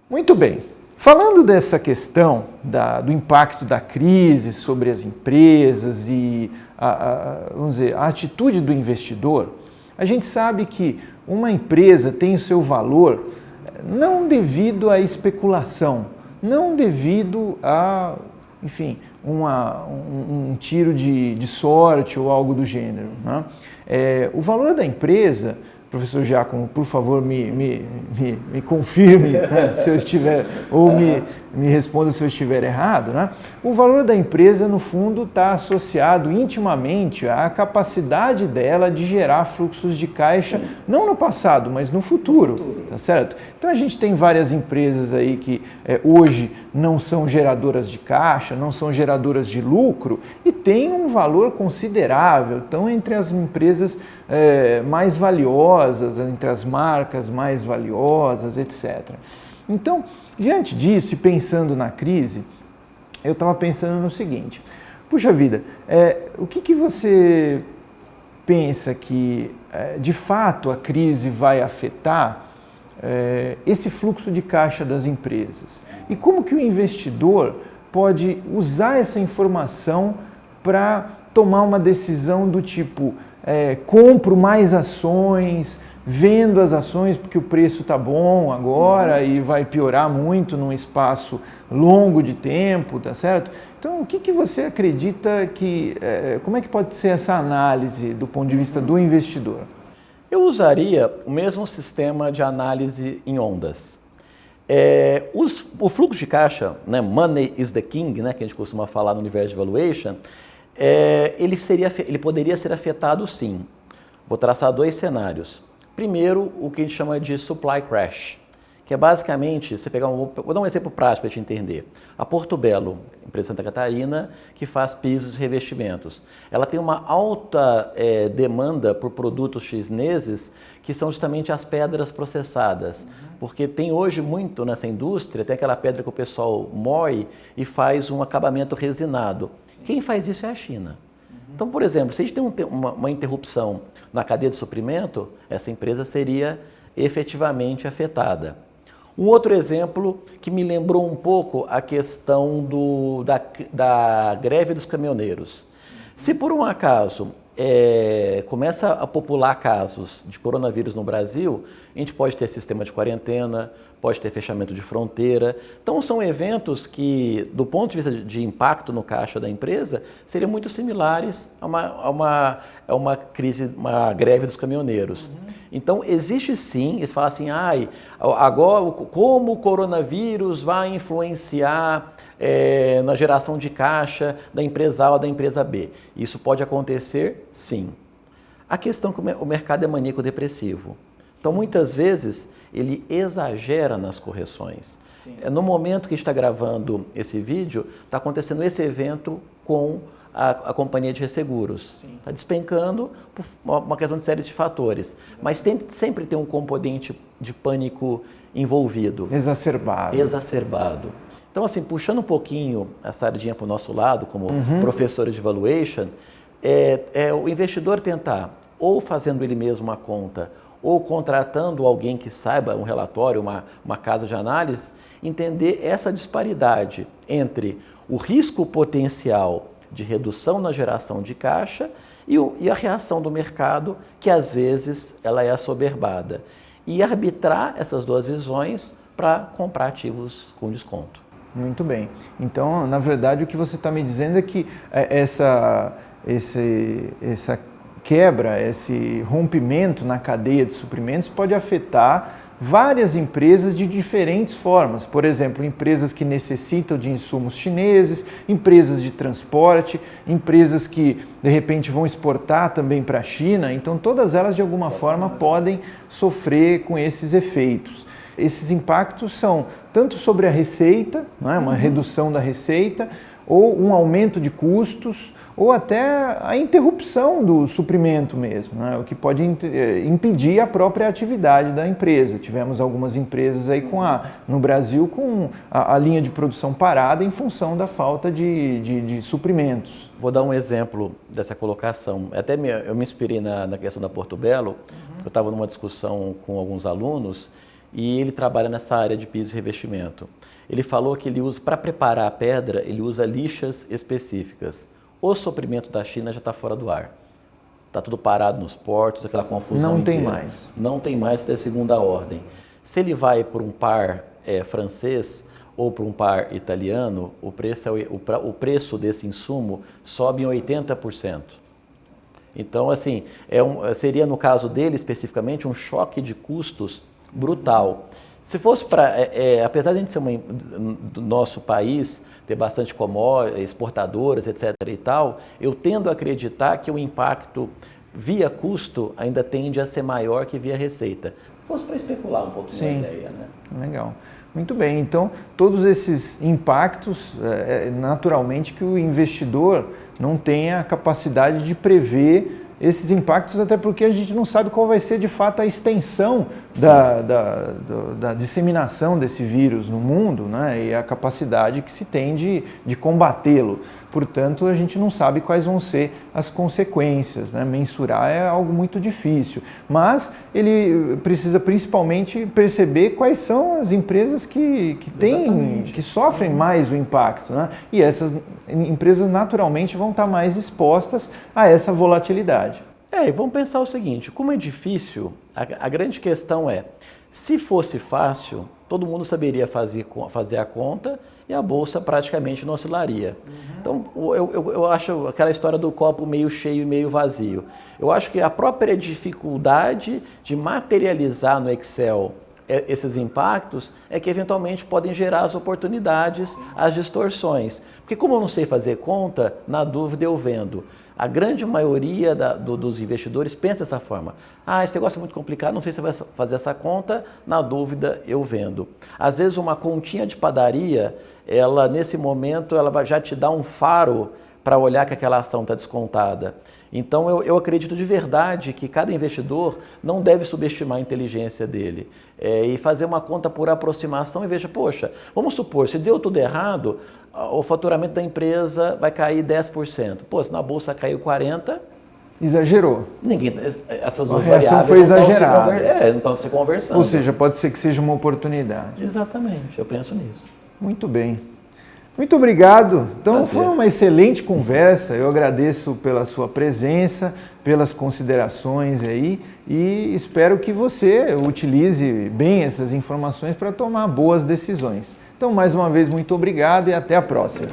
Muito bem. Falando dessa questão do impacto da crise sobre as empresas e vamos dizer, a atitude do investidor, a gente sabe que uma empresa tem o seu valor não devido à especulação, não devido a, enfim, um tiro de sorte ou algo do gênero, né? O valor da empresa, professor Giacomo, por favor, me confirme, né, se eu estiver, ou me responda se eu estiver errado, né? O valor da empresa, no fundo, está associado intimamente à capacidade dela de gerar fluxos de caixa, não no passado, mas no futuro, tá certo? Então a gente tem várias empresas aí que hoje não são geradoras de caixa, não são geradoras de lucro e têm um valor considerável, estão entre as empresas mais valiosas, entre as marcas mais valiosas, etc. Então, diante disso e pensando na crise, eu estava pensando no seguinte, puxa vida, o que você pensa que de fato a crise vai afetar esse fluxo de caixa das empresas? E como que o investidor pode usar essa informação para tomar uma decisão do tipo, compro mais ações, vendo as ações porque o preço está bom agora e vai piorar muito num espaço longo de tempo, tá certo? Então, o que você acredita que, como é que pode ser essa análise do ponto de vista do investidor? Eu usaria o mesmo sistema de análise em ondas. O fluxo de caixa, né, money is the king, né, que a gente costuma falar no universo de valuation, ele poderia ser afetado sim. Vou traçar dois cenários. Primeiro, o que a gente chama de supply crash, que é basicamente, vou dar um exemplo prático para a gente entender. A Portobello, empresa de Santa Catarina, que faz pisos e revestimentos. Ela tem uma alta demanda por produtos chineses, que são justamente as pedras processadas. Porque tem hoje muito nessa indústria, tem aquela pedra que o pessoal moe e faz um acabamento resinado. Quem faz isso é a China. Então, por exemplo, se a gente tem uma interrupção na cadeia de suprimento, essa empresa seria efetivamente afetada. Um outro exemplo que me lembrou um pouco a questão da greve dos caminhoneiros. Se por um acaso começa a popular casos de coronavírus no Brasil, a gente pode ter sistema de quarentena, pode ter fechamento de fronteira. Então são eventos que, do ponto de vista de impacto no caixa da empresa, seriam muito similares a uma crise, uma greve dos caminhoneiros. Então existe sim, eles falam assim, agora como o coronavírus vai influenciar na geração de caixa da empresa A ou da empresa B. Isso pode acontecer, sim. A questão é que o mercado é maníaco-depressivo. Então, muitas vezes, ele exagera nas correções. No momento que está gravando esse vídeo, está acontecendo esse evento com a companhia de resseguros. Está despencando por uma questão de série de fatores. Mas sempre tem um componente de pânico envolvido. Exacerbado. Então, assim, puxando um pouquinho a sardinha para o nosso lado, como professores de valuation, o investidor tentar, ou fazendo ele mesmo uma conta, ou contratando alguém que saiba, um relatório, uma casa de análise, entender essa disparidade entre o risco potencial de redução na geração de caixa e a reação do mercado, que às vezes ela é assoberbada. E arbitrar essas duas visões para comprar ativos com desconto. Muito bem. Então, na verdade, o que você está me dizendo é que essa quebra, esse rompimento na cadeia de suprimentos pode afetar várias empresas de diferentes formas. Por exemplo, empresas que necessitam de insumos chineses, empresas de transporte, empresas que de repente vão exportar também para a China. Então, todas elas de alguma forma podem sofrer com esses efeitos. Esses impactos são tanto sobre a receita, não é? Uma redução da receita, ou um aumento de custos, ou até a interrupção do suprimento mesmo, né? O que pode impedir a própria atividade da empresa. Tivemos algumas empresas aí no Brasil com a linha de produção parada em função da falta de suprimentos. Vou dar um exemplo dessa colocação. Eu me inspirei na questão da Portobello, porque eu estava numa discussão com alguns alunos e ele trabalha nessa área de piso e revestimento. Ele falou que ele usa, para preparar a pedra, ele usa lixas específicas. O suprimento da China já está fora do ar. Está tudo parado nos portos, aquela confusão Não inteira. tem mais. Não tem mais até segunda ordem. Se ele vai por um par francês ou por um par italiano, o preço desse insumo sobe em 80%. Então, assim, seria no caso dele especificamente um choque de custos brutal. Se fosse para, apesar de a gente ser do nosso país ter bastante exportadoras, etc. e tal, eu tendo a acreditar que o impacto via custo ainda tende a ser maior que via receita. Se fosse para especular um pouquinho a ideia, né? Legal. Muito bem, então todos esses impactos, naturalmente que o investidor não tem a capacidade de prever esses impactos, até porque a gente não sabe qual vai ser de fato a extensão da disseminação desse vírus no mundo, né, e a capacidade que se tem de combatê-lo. Portanto, a gente não sabe quais vão ser as consequências, né? Mensurar é algo muito difícil, mas ele precisa principalmente perceber quais são as empresas que sofrem mais o impacto, né? E essas empresas naturalmente vão estar mais expostas a essa volatilidade. E vamos pensar o seguinte, como é difícil, a grande questão se fosse fácil, todo mundo saberia fazer a conta e a bolsa praticamente não oscilaria. Então, eu acho aquela história do copo meio cheio e meio vazio. Eu acho que a própria dificuldade de materializar no Excel esses impactos é que eventualmente podem gerar as oportunidades, as distorções. Porque como eu não sei fazer conta, na dúvida eu vendo. A grande maioria dos investidores pensa dessa forma. Esse negócio é muito complicado, não sei se você vai fazer essa conta, na dúvida eu vendo. Às vezes uma continha de padaria, nesse momento, ela já te dá um faro para olhar que aquela ação está descontada. Então eu acredito de verdade que cada investidor não deve subestimar a inteligência dele e fazer uma conta por aproximação e veja, poxa, vamos supor, se deu tudo errado, o faturamento da empresa vai cair 10%. Pô, se na bolsa caiu 40%... Exagerou. Essas duas variáveis foi exagerada. não estão se conversando. Ou seja, pode ser que seja uma oportunidade. Exatamente, eu penso nisso. Muito bem. Muito obrigado. Então Prazer. foi uma excelente conversa. Eu agradeço pela sua presença, pelas considerações aí e espero que você utilize bem essas informações para tomar boas decisões. Então, mais uma vez, muito obrigado e até a próxima.